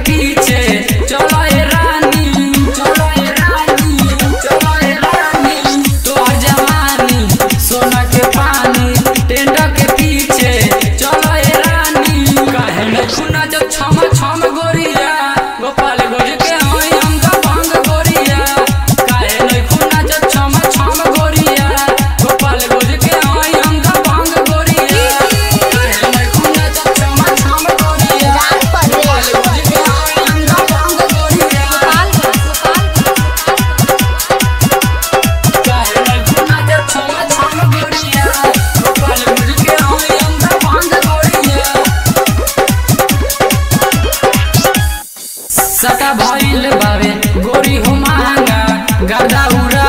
पीछे चलो ए रानी, चलो ए रानी, चलो ए रानी। तोहर जवानी सोना के पानी, टेंट के पीछे चलो ए रानी। काहे न खुना जब छम छम गोरिया, गोपाल गोज के होई हम का भंग गोरिया। काहे न खुना जब छम छम गोरिया, गोपाल गोज के होई हम का भंग गोरिया। काहे न खुना जब छम छम गोरिया, गोपाल गोज के होई हम का भंग गोरिया। काहे न खुना जब छम छम गोरिया, गोपाल गोज के होई हम का भंग गोरिया। सटा भइल बावे गोरी हो महंगा, गर्दा उड़ा